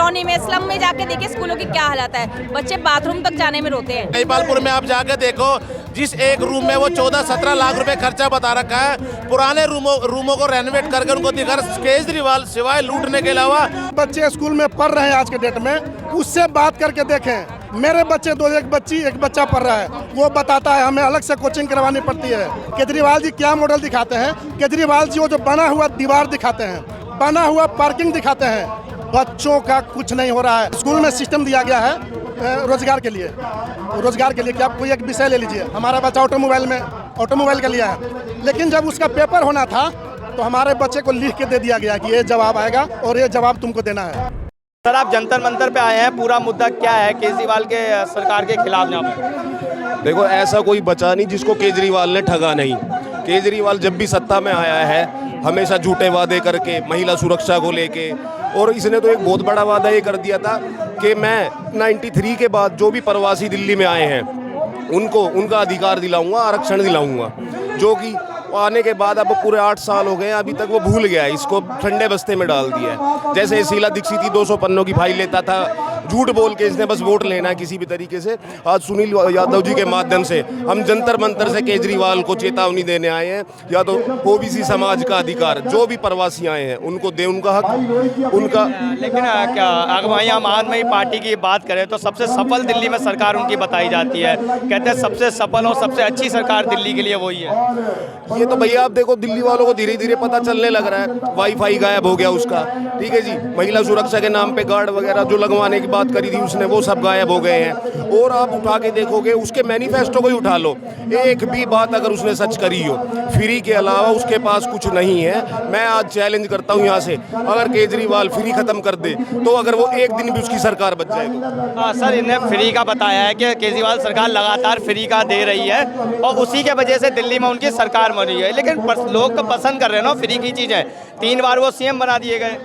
Colony में, slum में जाके देखिए स्कूलों की क्या हालत है। बच्चे बाथरूम तक जाने में रोते हैं। महिपालपुर में आप जाके देखो, जिस एक रूम में वो 14-17 लाख रुपए खर्चा बता रखा है, पुराने रूमों को रेनोवेट करके उनको दिखा केजरीवाल सिवाय लूटने के अलावा। बच्चे स्कूल में पढ़ रहे हैं आज के डेट में, उससे बात करके देखें। मेरे बच्चे एक बच्चा पढ़ रहा है, वो बताता है हमें अलग से कोचिंग करवानी पड़ती है। केजरीवाल जी क्या मॉडल दिखाते हैं? केजरीवाल जी वो जो बना हुआ दीवार दिखाते हैं, बना हुआ पार्किंग दिखाते हैं। बच्चों का कुछ नहीं हो रहा है। स्कूल में सिस्टम दिया गया है रोजगार के लिए कि आप कोई एक विषय ले लीजिए। हमारा बच्चा ऑटोमोबाइल का लिया है, लेकिन जब उसका पेपर होना था तो हमारे बच्चे को लिख के दे दिया गया कि ये जवाब आएगा और ये जवाब तुमको देना है। सर, आप जंतर मंतर पे आए हैं, पूरा मुद्दा क्या है केजरीवाल के सरकार के खिलाफ? यहाँ पे देखो, ऐसा कोई बचा नहीं जिसको केजरीवाल ने ठगा नहीं। केजरीवाल जब भी सत्ता में आया है हमेशा झूठे वादे करके, महिला सुरक्षा को लेके, और इसने तो एक बहुत बड़ा वादा ये कर दिया था कि मैं 93 के बाद जो भी प्रवासी दिल्ली में आए हैं उनका अधिकार दिलाऊंगा, आरक्षण दिलाऊंगा, जो कि आने के बाद अब पूरे 8 साल हो गए, अभी तक वो भूल गया है, इसको ठंडे बस्ते में डाल दिया है। जैसे शीला दीक्षित ही 200 पन्नों की फाइल लेता था, झूठ बोल के इसने बस वोट लेना है किसी भी तरीके से। आज सुनील यादव जी के माध्यम से हम जंतर मंतर से केजरीवाल को चेतावनी देने आए हैं, या तो ओबीसी समाज का अधिकार, जो भी प्रवासी आए हैं उनको दे उनका हक उनका। लेकिन क्या अगर वहीं आम आदमी पार्टी की बात करें तो सबसे सफल दिल्ली में सरकार उनकी बताई जाती है। कहते हैं सबसे सफल और सबसे अच्छी सरकार दिल्ली के लिए वही है। ये तो भैया आप देखो, दिल्ली वालों को धीरे धीरे पता चलने लग रहा है। वाईफाई गायब हो गया उसका, ठीक है जी। महिला सुरक्षा के नाम पे गार्ड वगैरह जो लगवाने की बात करी थी उसने, वो सब गायब हो गए हैं। और आप उठा के देखोगे उसके मैनिफेस्टो को ही उठा लो, एक भी बात अगर उसने सच करी हो, फ्री के अलावा उसके पास कुछ नहीं है। मैं आज चैलेंज करता हूँ यहाँ से, अगर केजरीवाल फ्री खत्म कर दे तो अगर वो एक दिन भी उसकी सरकार बच जाए तो। हाँ सर, इन्हें फ्री का बताया है कि केजरीवाल सरकार लगातार फ्री का दे रही है और उसी के वजह से दिल्ली में उनकी सरकार बनी है। लेकिन लोग तो पसंद कर रहे हैं ना फ्री की चीज़ें। 3 बार वो सीएम बना दिए गए।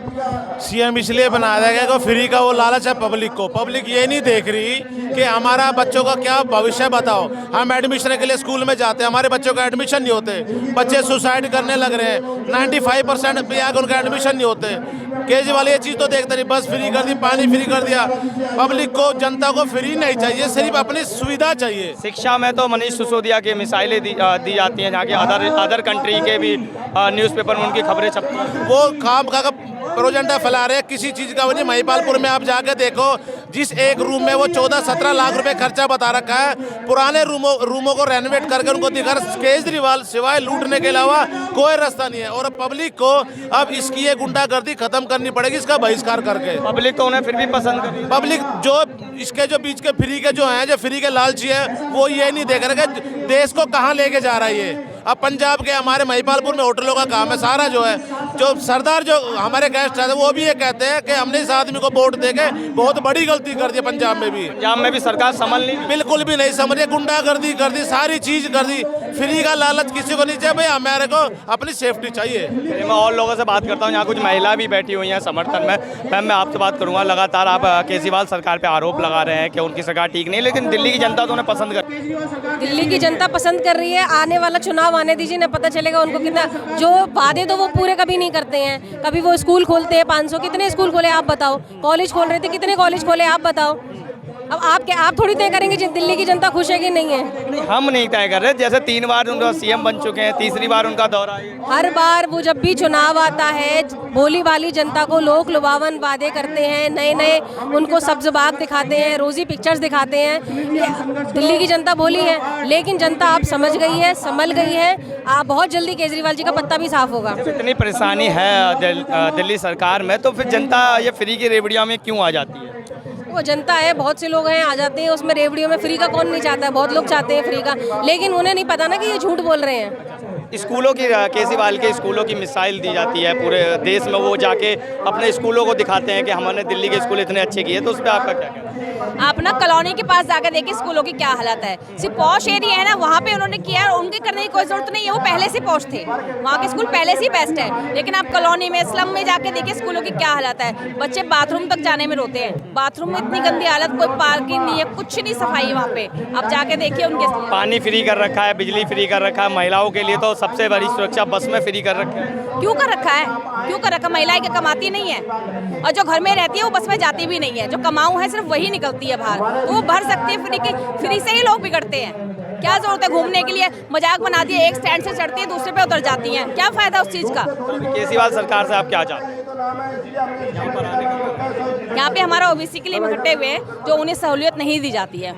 सीएम इसलिए बनाया गया कि फ्री का वो लालच है पब्लिक को। पब्लिक ये नहीं देख रही कि हमारा बच्चों का क्या भविष्य बताओ। हम एडमिशन के लिए स्कूल में जाते हैं, हमारे बच्चों का एडमिशन नहीं होते, बच्चे सुसाइड करने लग रहे हैं। 95% भी आगे उनका एडमिशन नहीं होते। केजरीवाल ये चीज़ तो देखते नहीं, बस फ्री कर दी, पानी फ्री कर दिया। पब्लिक को, जनता को फ्री नहीं चाहिए, सिर्फ अपनी सुविधा चाहिए। शिक्षा में तो मनीष सिसोदिया की मिसाइलें दी जाती हैं, जहाँ की अदर कंट्री के भी न्यूज़पेपर में उनकी खबरें छपती हैं। वो काम का प्रोजेंडा फैला रहे हैं, किसी चीज़ का वजह। महिपालपुर में आप जाके देखो, जिस एक रूम में वो 14-17 लाख रुपए खर्चा बता रखा है, पुराने रूमों को रेनोवेट करके उनको दिखा केजरीवाल सिवाय लूटने के अलावा कोई रास्ता नहीं है। और पब्लिक को अब इसकी ये गुंडागर्दी खत्म करनी पड़ेगी, इसका बहिष्कार करके। पब्लिक तो उन्हें फिर भी पसंद करेगी। पब्लिक जो इसके जो बीच के फ्री के जो हैं, जो फ्री के लालची है, वो ये नहीं देख रहे कि देश को कहाँ लेके जा रहा है ये। अब पंजाब के हमारे महिपालपुर में होटलों का काम है सारा, जो है जो सरदार जो हमारे गेस्ट आते हैं वो भी ये कहते हैं कि हमने इस आदमी को वोट देके बहुत बड़ी गलती कर दी। पंजाब में भी सरकार संभल नहीं, बिल्कुल भी नहीं समझ रही। गुंडागर्दी कर दी, सारी चीज कर दी। फ्री का लालच किसी को नहीं चाहिए भाई, हमारे को अपनी सेफ्टी चाहिए। मैं और लोगों से बात करता हूँ, यहाँ कुछ महिला भी बैठी हुई हैं समर्थन में। मैम, मैं आपसे बात करूँगा, लगातार आप केजरीवाल सरकार पे आरोप लगा रहे हैं कि उनकी सरकार ठीक नहीं, लेकिन दिल्ली की जनता तो उन्हें पसंद कर दिल्ली की जनता पसंद कर रही है। आने वाला चुनाव आने दीजिए ना, पता चलेगा उनको कितना। जो वादे तो वो पूरे कभी नहीं करते हैं। कभी वो स्कूल खोलते हैं 500, कितने स्कूल खोले आप बताओ। कॉलेज खोल रहे थे, कितने कॉलेज खोले आप बताओ। अब आप थोड़ी तय करेंगे दिल्ली की जनता खुश है कि नहीं है। हम नहीं तय कर रहे। जैसे 3 बार उनका सीएम बन चुके हैं, तीसरी बार उनका दौरा है। हर बार वो जब भी चुनाव आता है, भोली भाली जनता को लोक लुभावन वादे करते हैं, नए उनको सब्ज बाग दिखाते हैं, रोजी पिक्चर्स दिखाते हैं। दिल्ली की जनता भोली है, लेकिन जनता आप समझ गई है, संभल गई है। आप बहुत जल्दी केजरीवाल जी का पत्ता भी साफ होगा। इतनी परेशानी है दिल्ली सरकार में, तो फिर जनता ये फ्री की रेवड़ियों में क्यों आ जाती है? वो जनता है, बहुत से लोग हैं आ जाते हैं उसमें। रेवड़ियों में फ्री का कौन नहीं चाहता है, बहुत लोग चाहते हैं फ्री का, लेकिन उन्हें नहीं पता ना कि ये झूठ बोल रहे हैं। स्कूलों की, केजरीवाल के स्कूलों की मिसाइल दी जाती है पूरे देश में। वो जाके अपने स्कूलों को दिखाते हैं कि हमने दिल्ली के स्कूल इतने अच्छे किए, तो उस पर आपका क्या कहना है? आप ना कॉलोनी के पास जाकर देखिए स्कूलों की क्या हालत है। सिर्फ पॉश एरिया है ना, वहाँ पे उन्होंने किया है, उनके करने की कोई जरूरत नहीं है। वो पहले से पॉश थे, वहाँ के स्कूल पहले से ही बेस्ट है। लेकिन आप कॉलोनी में, स्लम में जाके देखिए स्कूलों की क्या हालत है। बच्चे बाथरूम तक जाने में रोते हैं। बाथरूम में इतनी गंदी हालत, कोई पार्किंग नहीं है, कुछ नहीं, सफाई वहाँ पे। आप जाके देखिए उनके। पानी फ्री कर रखा है, बिजली फ्री कर रखा है, महिलाओं के लिए तो सबसे बड़ी सुरक्षा बस में फ्री कर रखी है। क्यों कर रखा है? क्यों कर रखा? महिलाएं क्या कमाती नहीं है? और जो घर में रहती है वो बस में जाती भी नहीं है। जो कमाऊ है सिर्फ वही निकलती है बाहर, तो वो भर सकती है। फ्री से ही लोग बिगड़ते हैं। क्या जरूरत है घूमने के लिए? मजाक बना दिए, एक स्टैंड से चढ़ती है दूसरे पे उतर जाती हैं, क्या फायदा उस चीज का? केजरीवाल सरकार से आप क्या चाहते हैं? यहाँ पे हमारा ओबीसी के लिए इकट्ठे हुए हैं, जो उन्हें सहूलियत नहीं दी जाती है।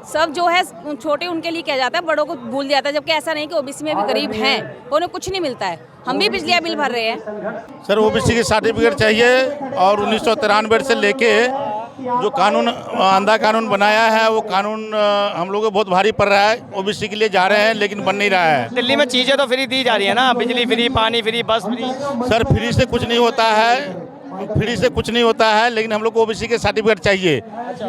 सब जो है छोटे उनके लिए किया जाता है, बड़ों को भूल जाता है। जबकि ऐसा नहीं कि ओबीसी में भी गरीब हैं, उन्हें कुछ नहीं मिलता है। हम भी बिजली बिल भर रहे हैं। सर ओबीसी की सर्टिफिकेट चाहिए और 1993 से लेके जो कानून अंधा कानून बनाया है वो कानून हम लोगों को बहुत भारी पड़ रहा है। ओबीसी के लिए जा रहे हैं लेकिन बन नहीं रहा है। दिल्ली में चीज़ें तो फ्री दी जा रही है ना, बिजली फ्री, पानी फ्री, बस फ्री। सर फ्री से कुछ नहीं होता है, फ्री से कुछ नहीं होता है, लेकिन हम लोग को ओबीसी के सर्टिफिकेट चाहिए।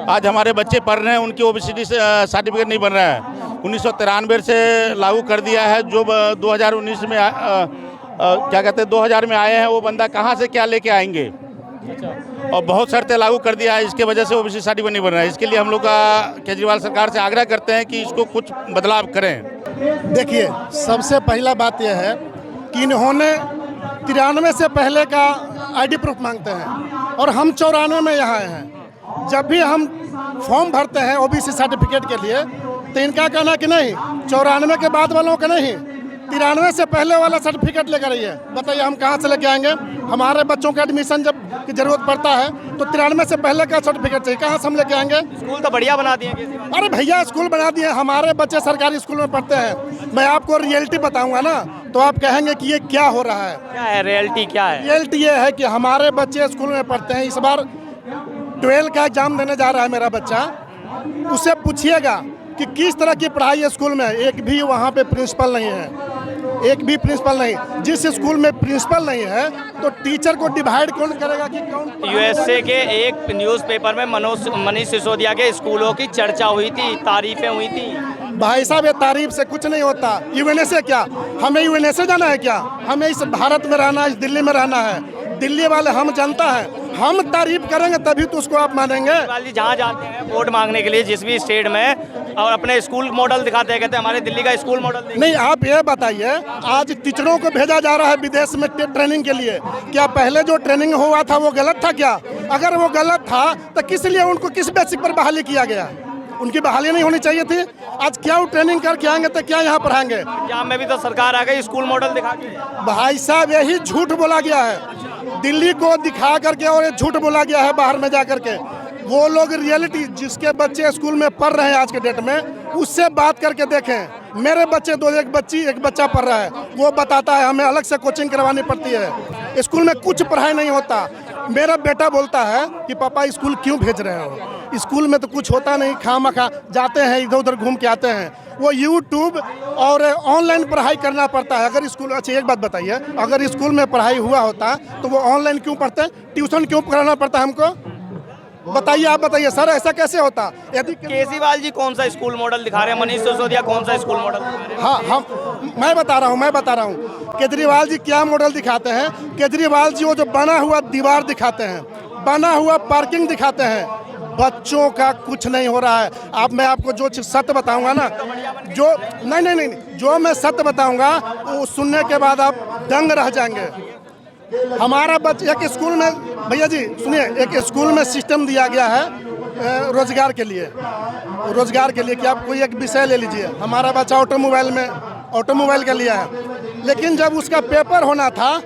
आज हमारे बच्चे पढ़ रहे हैं, उनकी ओबीसी से सर्टिफिकेट नहीं बन रहा है। 1993 से लागू कर दिया है। जो 2019 में क्या कहते हैं 2000 में आए हैं, वो बंदा कहाँ से क्या लेके आएंगे? और बहुत शर्तें लागू कर दिया है, इसके वजह से ओबीसी सर्टिफिकेट नहीं बन रहा है। इसके लिए हम लोग का केजरीवाल सरकार से आग्रह करते हैं कि इसको कुछ बदलाव करें। देखिए, सबसे पहला बात यह है कि इन्होंने 93 से पहले का आईडी प्रूफ मांगते हैं और हम 94 में यहाँ आए हैं। जब भी हम फॉर्म भरते हैं ओबीसी सर्टिफिकेट के लिए तो इनका कहना कि नहीं 94 के बाद वालों का नहीं, 93 से पहले वाला सर्टिफिकेट लेकर आइए। बताइए हम कहाँ से लेके आएंगे? हमारे बच्चों का एडमिशन जब की जरूरत पड़ता है तो 93 से पहले का सर्टिफिकेट चाहिए, कहाँ से हम लेके आएंगे? स्कूल तो बढ़िया बना दिए केजरीवाल। अरे भैया स्कूल बना दिए, हमारे बच्चे सरकारी स्कूल में पढ़ते हैं। मैं आपको रियलिटी बताऊंगा ना तो आप कहेंगे कि ये क्या हो रहा है। क्या है रियलिटी? क्या है रियलिटी? ये है कि हमारे बच्चे स्कूल में पढ़ते हैं। इस बार 12 का एग्जाम देने जा रहा है मेरा बच्चा, उससे पूछिएगा कि किस तरह की पढ़ाई स्कूल में। एक भी वहाँ पे प्रिंसिपल नहीं है, एक भी प्रिंसिपल नहीं। जिस स्कूल में प्रिंसिपल नहीं है तो टीचर को डिवाइड कौन करेगा कि कौन? यूएसए के एक न्यूज़पेपर में मनीष सिसोदिया के स्कूलों की चर्चा हुई थी, तारीफें हुई थी। भाई साहब ये तारीफ से कुछ नहीं होता। यूएनएसए क्या? हमें यूएनएसए जाना है क्या? हमें इस भारत में रहना है, इस दिल्ली में रहना है। दिल्ली वाले हम जनता है, हम तारीफ करेंगे तभी तो उसको आप मानेंगे। जहाँ जाते हैं वोट मांगने के लिए जिस भी स्टेट में और अपने स्कूल मॉडल दिखाते हैं, कहते हैं हमारे दिल्ली का स्कूल मॉडल नहीं। आप ये बताइए, आज टीचरों को भेजा जा रहा है विदेश में ट्रेनिंग के लिए, क्या पहले जो ट्रेनिंग हुआ था वो गलत था क्या? अगर वो गलत था तो किस लिए उनको किस बेसिक पर बहाली किया गया? उनकी बहाली नहीं होनी चाहिए थी। आज क्या वो ट्रेनिंग करके आएंगे तो क्या यहाँ पढ़ाएंगे? पंजाब में भी तो सरकार आ गई स्कूल मॉडल दिखा के। भाई साहब यही झूठ बोला गया है, दिल्ली को दिखा करके, और ये झूठ बोला गया है बाहर में जा करके। वो लोग रियलिटी जिसके बच्चे स्कूल में पढ़ रहे हैं आज के डेट में, उससे बात करके देखें। मेरे बच्चे एक बच्चा पढ़ रहा है, वो बताता है हमें अलग से कोचिंग करवानी पड़ती है। स्कूल में कुछ पढ़ाई नहीं होता। मेरा बेटा बोलता है कि पापा स्कूल क्यों भेज रहे हो? स्कूल में तो कुछ होता नहीं, खामखा जाते हैं इधर उधर घूम के आते हैं। वो यूट्यूब और ऑनलाइन पढ़ाई करना पड़ता है। अगर स्कूल, अच्छा एक बात बताइए, अगर स्कूल में पढ़ाई हुआ होता तो वो ऑनलाइन क्यों पढ़ते? ट्यूशन क्यों कराना पड़ता हमको? बताइए, आप बताइए सर, ऐसा कैसे होता? यदि केजरीवाल जी कौन सा स्कूल मॉडल दिखा रहे हैं, मनीष सिसोदिया कौन सा स्कूल मॉडल दिखा रहे हैं? हाँ, मैं बता रहा हूँ केजरीवाल जी क्या मॉडल दिखाते हैं। केजरीवाल जी वो जो बना हुआ दीवार दिखाते हैं, बना हुआ पार्किंग दिखाते हैं। बच्चों का कुछ नहीं हो रहा है। मैं आपको जो सत्य बताऊंगा ना, जो नहीं, जो मैं सत्य बताऊंगा वो सुनने के बाद आप दंग रह जाएंगे। हमारा बच्चा एक स्कूल में, भैया जी सुनिए, एक स्कूल में सिस्टम दिया गया है रोजगार के लिए कि आप कोई एक विषय ले लीजिए। हमारा बच्चा ऑटोमोबाइल का लिया है, लेकिन जब उसका पेपर होना था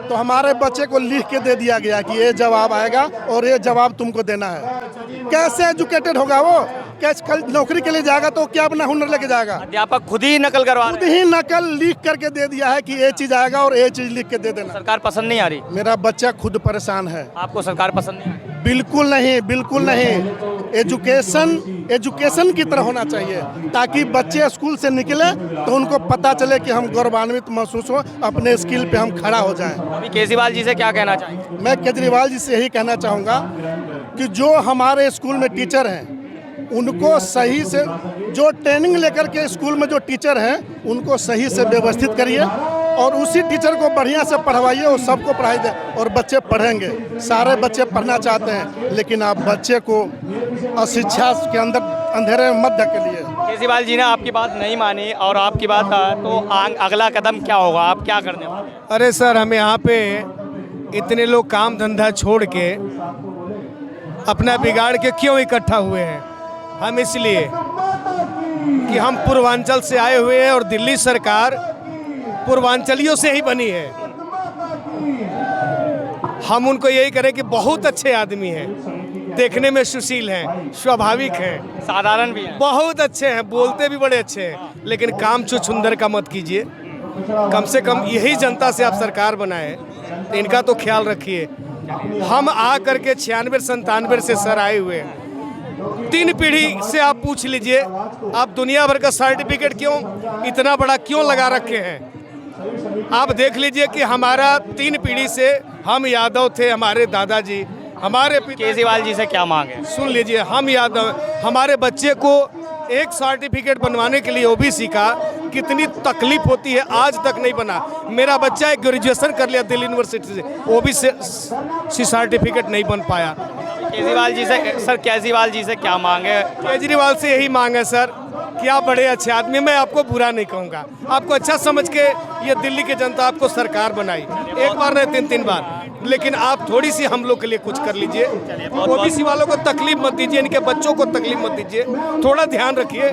तो हमारे बच्चे को लिख के दे दिया गया कि ये जवाब आएगा और ये जवाब तुमको देना है। कैसे एजुकेटेड होगा वो? कैसे कल नौकरी के लिए जाएगा तो क्या अपना हुनर लेके जाएगा? अध्यापक खुद ही नकल करवा रहे हैं। खुद ही नकल लिख करके दे दिया है कि ये चीज आएगा और ये चीज लिख के दे देना। सरकार पसंद नहीं आ रही? मेरा बच्चा खुद परेशान है। आपको सरकार पसंद नहीं आ रही? बिल्कुल नहीं। एजुकेशन की तरह होना चाहिए ताकि बच्चे स्कूल से निकले तो उनको पता चले कि हम गौरवान्वित महसूस हो, अपने स्किल पे हम खड़ा हो जाएं। अभी केजरीवाल जी से क्या कहना चाहेंगे? मैं केजरीवाल जी से यही कहना चाहूँगा कि जो हमारे स्कूल में टीचर हैं उनको सही से, जो ट्रेनिंग लेकर के स्कूल में जो टीचर हैं उनको सही से व्यवस्थित करिए और उसी टीचर को बढ़िया से पढ़वाइए और सबको पढ़ाई दे और बच्चे पढ़ेंगे। सारे बच्चे पढ़ना चाहते हैं, लेकिन आप बच्चे को अशिक्षा के अंदर अंधेरे में मत धकेलिए। केजरीवाल जी ने आपकी बात नहीं मानी और आपकी बात तो अगला कदम क्या होगा, आप क्या करने वाले हैं? अरे सर, हम यहाँ पे इतने लोग काम धंधा छोड़ के अपना बिगाड़ के क्यों इकट्ठा हुए हैं? हम इसलिए कि हम पूर्वांचल से आए हुए हैं और दिल्ली सरकार पूर्वांचलियों से ही बनी है। हम उनको यही करें कि बहुत अच्छे आदमी हैं, देखने में सुशील हैं, स्वाभाविक हैं, साधारण भी है, बहुत अच्छे हैं, बोलते भी बड़े अच्छे हैं, लेकिन काम छुछुंदर का मत कीजिए। कम से कम यही जनता से आप सरकार बनाए, तो इनका तो ख्याल रखिए। हम आ करके 96-97 से सर आए हुए हैं। 3 पीढ़ी से आप पूछ लीजिए, आप दुनिया भर का सर्टिफिकेट क्यों इतना बड़ा क्यों लगा रखे हैं? आप देख लीजिए कि हमारा 3 पीढ़ी से हम यादव थे, हमारे दादाजी, हमारे केजरीवाल जी से क्या मांगे? सुन लीजिए, हम यादव, हमारे बच्चे को एक सर्टिफिकेट बनवाने के लिए ओबीसी का कितनी तकलीफ होती है, आज तक नहीं बना। मेरा बच्चा एक ग्रेजुएशन कर लिया दिल्ली यूनिवर्सिटी से, ओबीसी सर्टिफिकेट नहीं बन पाया। केजरीवाल जी से सर, केजरीवाल जी से क्या मांगे? केजरीवाल से यही मांग है सर कि आप बड़े अच्छे आदमी, मैं आपको बुरा नहीं कहूँगा, आपको अच्छा समझ के ये दिल्ली की जनता आपको सरकार बनाई, एक बार नहीं 3-3 बार, लेकिन आप थोड़ी सी हम लोग के लिए कुछ कर लीजिए। ओबीसी वालों को तकलीफ मत दीजिए, इनके बच्चों को तकलीफ मत दीजिए, थोड़ा ध्यान रखिए।